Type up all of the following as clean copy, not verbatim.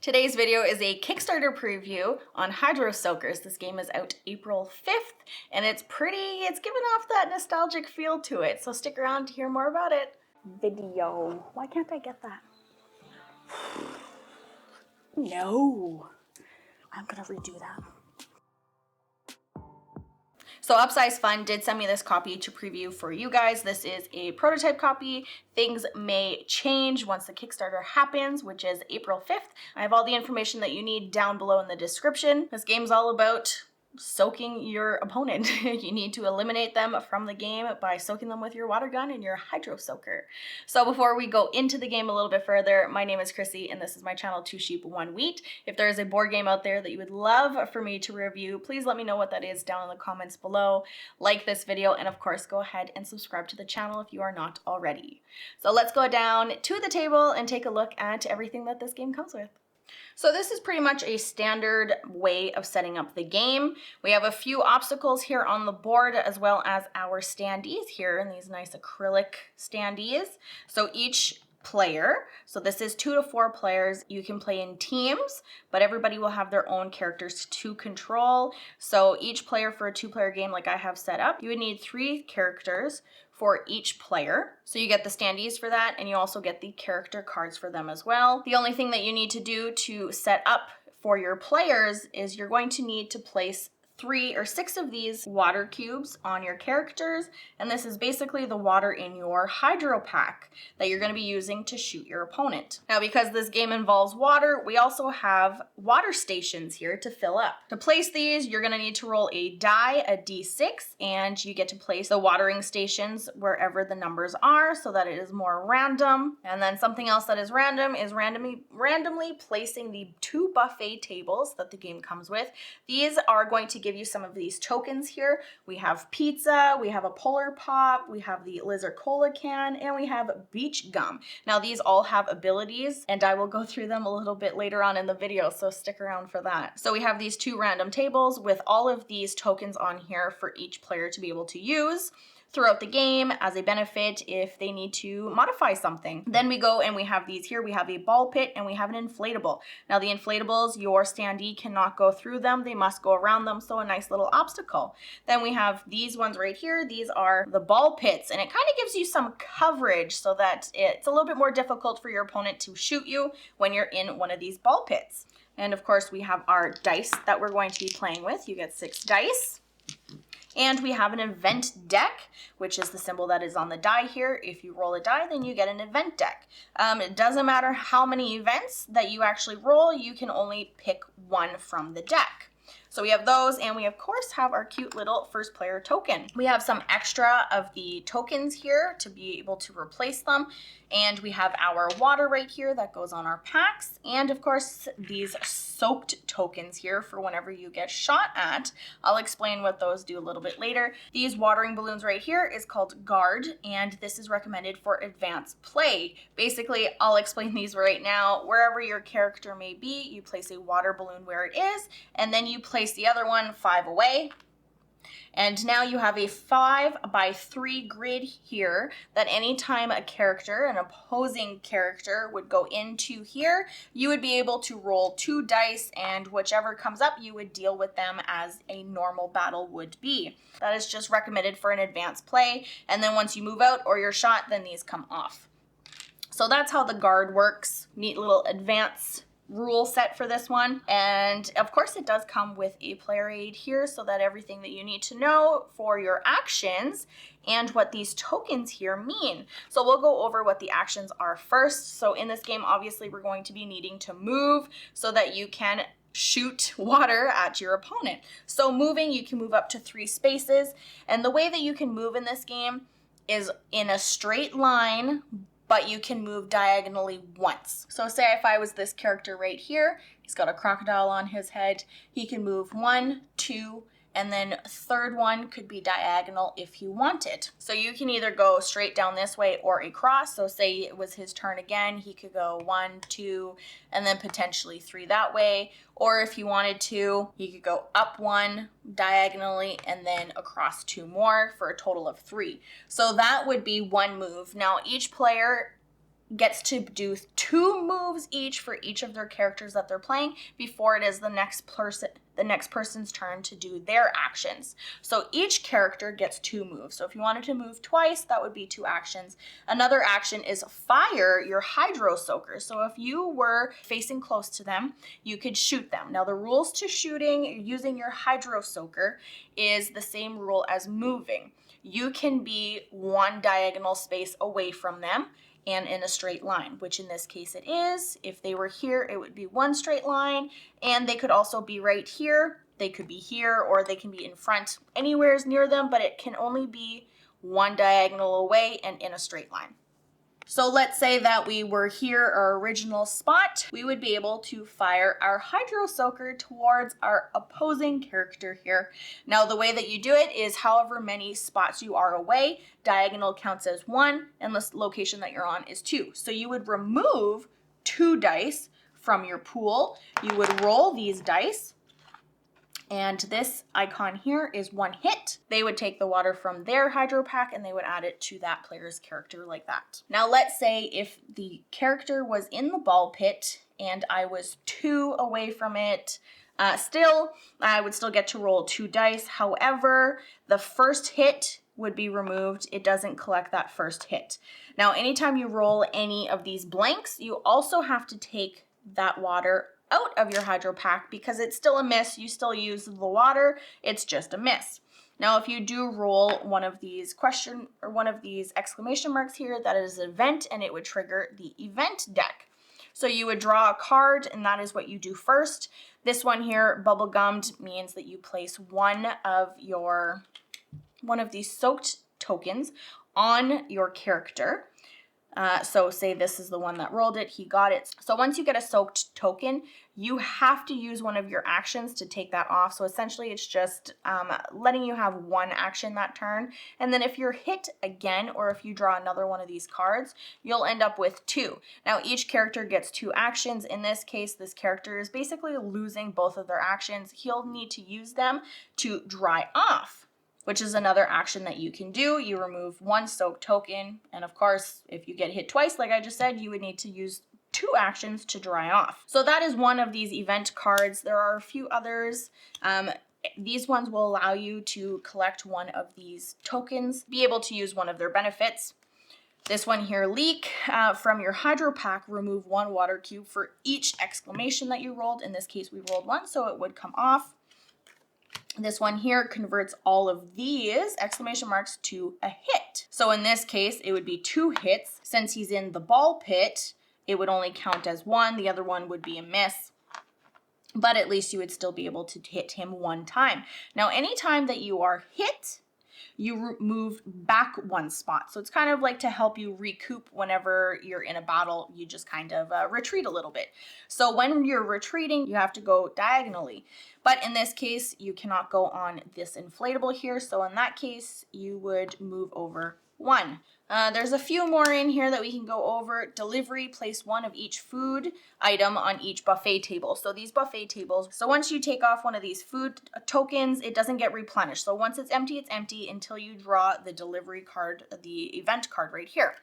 Today's video is a Kickstarter preview on 𝗧𝗔𝗧𝗖𝗛. This game is out April 5th, and it's giving off that nostalgic feel to it, so stick around to hear more about it. Video. Why can't I get that? No. I'm gonna redo that. So Upsize Fun did send me this copy to preview for you guys. This is a prototype copy. Things may change once the Kickstarter happens, which is April 5th. I have all the information that you need down below in the description. This game's all about soaking your opponent. You need to eliminate them from the game by soaking them with your water gun and your 𝗧𝗔𝗧𝗖𝗛. So before we go into the game a little bit further, my name is Krissy and this is my channel 2Sheep1Wheat. If there is a board game out there that you would love for me to review, please let me know what that is down in the comments below. Like this video, and of course go ahead and subscribe to the channel if you are not already. So let's go down to the table and take a look at everything that this game comes with. So this is pretty much a standard way of setting up the game. We have a few obstacles here on the board, as well as our standees here in these nice acrylic standees. So each player, so this is 2 to 4 players, you can play in teams, but everybody will have their own characters to control. So each player, for a 2-player game like I have set up, you would need 3 characters for each player. So you get the standees for that, and you also get the character cards for them as well. The only thing that you need to do to set up for your players is you're going to need to place 3 or 6 of these water cubes on your characters, and this is basically the water in your hydro pack that you're going to be using to shoot your opponent. Now, because this game involves water, we also have water stations here to fill up. To place these, you're going to need to roll a die, a d6, and you get to place the watering stations wherever the numbers are so that it is more random. And then something else that is random is randomly placing the 2 buffet tables that the game comes with. These are going to give you some of these tokens here. We have pizza, we have a Polar Pop, we have the 𝗧𝗕𝗢𝗘𝗏, and we have beach gum. Now these all have abilities, and I will go through them a little bit later on in the video, so stick around for that. So we have these 2 random tables with all of these tokens on here for each player to be able to use throughout the game as a benefit if they need to modify something. Then we go and we have these here. We have a ball pit and we have an inflatable. Now the inflatables, your standee cannot go through them. They must go around them, so a nice little obstacle. Then we have these ones right here. These are the ball pits, and it kind of gives you some coverage so that it's a little bit more difficult for your opponent to shoot you when you're in one of these ball pits. And of course we have our dice that we're going to be playing with. You get 6 dice. And we have an event deck, which is the symbol that is on the die here. If you roll a die, then you get an event deck. It doesn't matter how many events that you actually roll, you can only pick one from the deck. So we have those, and we of course have our cute little first player token. We have some extra of the tokens here to be able to replace them. And we have our water right here that goes on our packs. And of course, these soaked tokens here for whenever you get shot at. I'll explain what those do a little bit later. These watering balloons right here is called guard, and this is recommended for advanced play. Basically, I'll explain these right now. Wherever your character may be, you place a water balloon where it is, and then you place the other one 5 away. And now you have a 5x3 grid here that anytime a character, an opposing character, would go into here, you would be able to roll 2 dice, and whichever comes up, you would deal with them as a normal battle would be. That is just recommended for an advanced play, and then once you move out or you're shot, then these come off. So that's how the guard works. Neat little advanced rule set for this one. And of course it does come with a player aid here so that everything that you need to know for your actions and what these tokens here mean. So we'll go over what the actions are first. So in this game, obviously we're going to be needing to move so that you can shoot water at your opponent. So moving, you can move up to 3 spaces, and the way that you can move in this game is in a straight line, but you can move diagonally once. So say if I was this character right here, he's got a crocodile on his head, he can move 1, 2, and then third one could be diagonal if you want it. So you can either go straight down this way or across. So say it was his turn again, he could go 1, 2, and then potentially 3 that way. Or if you wanted to, he could go up 1 diagonally and then across 2 more for a total of 3. So that would be one move. Now each player gets to do 2 moves each for each of their characters that they're playing before it is the next person's turn to do their actions. So each character gets 2 moves. So if you wanted to move twice, that would be 2 actions. Another action is fire your 𝗦𝗪𝗧𝗖𝗛𝗪. So if you were facing close to them, you could shoot them. Now the rules to shooting using your 𝗦𝗪𝗧𝗖𝗪 is the same rule as moving. You can be 1 diagonal space away from them and in a straight line, which in this case it is. If they were here, it would be 1 straight line, and they could also be right here. They could be here, or they can be in front, anywhere near them, but it can only be 1 diagonal away and in a straight line. So let's say that we were here, our original spot. We would be able to fire our 𝗦𝗪𝗧𝗖𝗛𝗪 towards our opposing character here. Now the way that you do it is however many spots you are away, diagonal counts as 1, and the location that you're on is 2. So you would remove 2 dice from your pool. You would roll these dice. And this icon here is 1 hit. They would take the water from their hydro pack and they would add it to that player's character like that. Now let's say if the character was in the ball pit and I was 2 away from it, I would still get to roll 2 dice. However, the first hit would be removed. It doesn't collect that first hit. Now, anytime you roll any of these blanks, you also have to take that water out of your hydro pack because it's still a miss. You still use the water. It's just a miss. Now, if you do roll one of these exclamation marks here, that is an event and it would trigger the event deck. So you would draw a card and that is what you do first. This one here, bubblegummed, means that you place one of these soaked tokens on your character. So say this is the one that rolled it, he got it. So once you get a soaked token, you have to use one of your actions to take that off. So essentially it's just letting you have 1 action that turn. And then if you're hit again, or if you draw another one of these cards, you'll end up with 2. Now each character gets 2 actions. In this case, this character is basically losing both of their actions. He'll need to use them to dry off, which is another action that you can do. You remove 1 soaked token, and of course, if you get hit twice, like I just said, you would need to use 2 actions to dry off. So that is one of these event cards. There are a few others. These ones will allow you to collect one of these tokens, be able to use one of their benefits. This one here, leak, from your hydro pack, remove 1 water cube for each exclamation that you rolled. In this case, we rolled 1, so it would come off. This one here converts all of these exclamation marks to a hit. So in this case, it would be 2 hits. Since he's in the ball pit, it would only count as 1. The other one would be a miss. But at least you would still be able to hit him 1 time. Now, anytime that you are hit, you move back 1 spot. So it's kind of like to help you recoup whenever you're in a battle, you just kind of retreat a little bit. So when you're retreating, you have to go diagonally. But in this case, you cannot go on this inflatable here. So in that case, you would move over 1. There's a few more in here that we can go over. Delivery, place 1 of each food item on each buffet table. So these buffet tables, so once you take off one of these food tokens, it doesn't get replenished. So once it's empty until you draw the delivery card, the event card right here.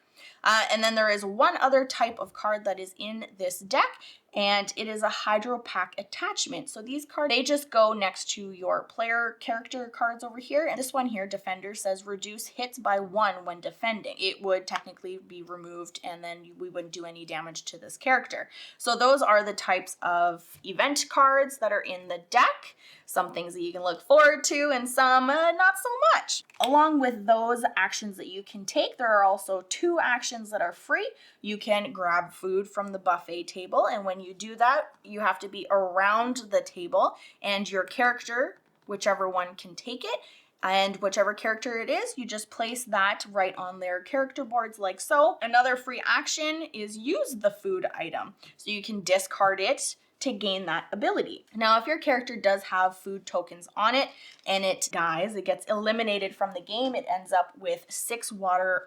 And then there is one other type of card that is in this deck, and it is a hydro pack attachment. So these cards, they just go next to your player character cards over here. And this one here, Defender, says reduce hits by 1 when defending. It would technically be removed and then we wouldn't do any damage to this character. So those are the types of event cards that are in the deck. Some things that you can look forward to and some not so much. Along with those actions that you can take, there are also 2 actions that are free. You can grab food from the buffet table, and when you do that, you have to be around the table, and your character, whichever one can take it, and whichever character it is, you just place that right on their character boards like so. Another free action is use the food item. So you can discard it to gain that ability. Now, if your character does have food tokens on it and it dies, it gets eliminated from the game, it ends up with 6 water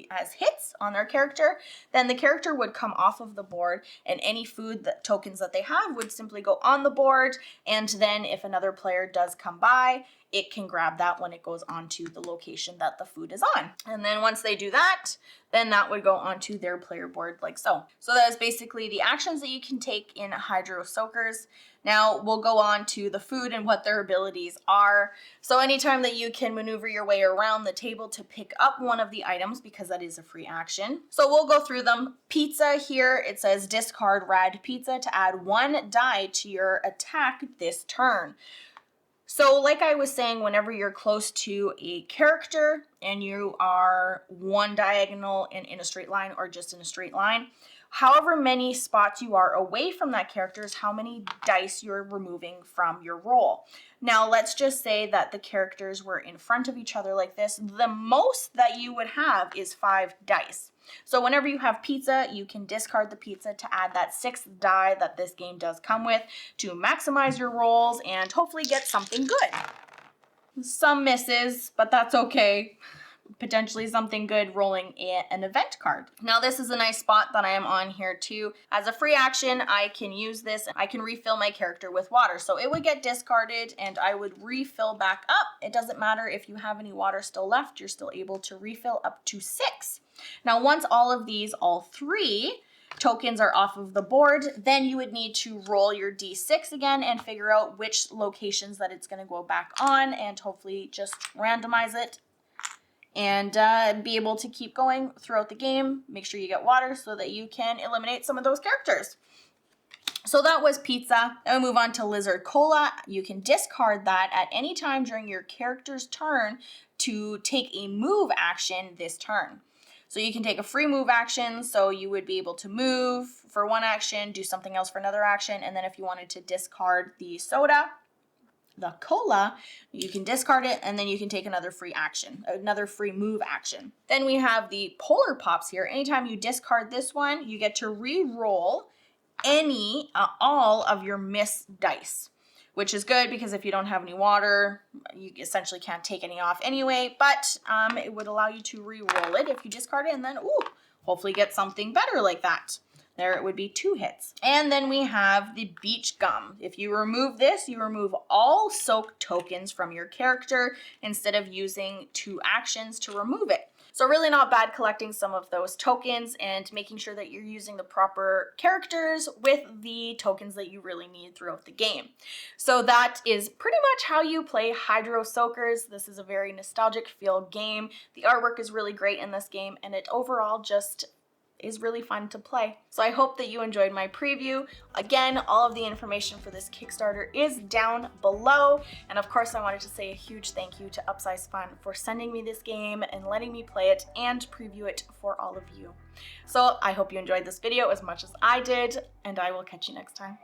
as hits on their character, then the character would come off of the board and any food tokens that they have would simply go on the board, and then if another player does come by it can grab that when it goes onto the location that the food is on. And then once they do that, then that would go onto their player board like so. So that is basically the actions that you can take in 𝗧𝗔𝗧𝗖𝗛. Now we'll go on to the food and what their abilities are. So anytime that you can maneuver your way around the table to pick up one of the items, because that is a free action. So we'll go through them. Pizza here, it says discard 𝗏𝗏𝗡𝗏 to add 1 die to your attack this turn. So like I was saying, whenever you're close to a character and you are 1 diagonal and in a straight line or just in a straight line, however many spots you are away from that character is how many dice you're removing from your roll. Now, let's just say that the characters were in front of each other like this. The most that you would have is 5 dice. So whenever you have pizza, you can discard the pizza to add that 6th die that this game does come with to maximize your rolls and hopefully get something good. Some misses, but that's okay. Potentially something good rolling an event card. Now this is a nice spot that I am on here too. As a free action, I can use this. I can refill my character with water. So it would get discarded and I would refill back up. It doesn't matter if you have any water still left, you're still able to refill up to 6. Now once all 3 tokens are off of the board, then you would need to roll your d6 again and figure out which locations that it's going to go back on and hopefully just randomize it and be able to keep going throughout the game. Make sure you get water so that you can eliminate some of those characters. So that was pizza. Then we move on to 𝗧𝗏𝗧𝗖𝗛. You can discard that at any time during your character's turn to take a move action this turn. So you can take a free move action, so you would be able to move for 1 action, do something else for another action, and then if you wanted to discard the soda, the cola, you can discard it and then you can take another free action, another free move action. Then we have the polar pops here. Anytime you discard this one, you get to re-roll all of your missed dice, which is good because if you don't have any water, you essentially can't take any off anyway, but it would allow you to re-roll it if you discard it and then, hopefully get something better like that. There it would be 2 hits. And then we have the beach gum. If you remove this, you remove all soak tokens from your character instead of using 2 actions to remove it. So really not bad collecting some of those tokens and making sure that you're using the proper characters with the tokens that you really need throughout the game. So that is pretty much how you play 𝗧𝗧𝗖𝗛. This is a very nostalgic feel game. The artwork is really great in this game and it overall just is really fun to play. So I hope that you enjoyed my preview. Again, all of the information for this Kickstarter is down below. And of course, I wanted to say a huge thank you to Upsize Fun for sending me this game and letting me play it and preview it for all of you. So I hope you enjoyed this video as much as I did, and I will catch you next time.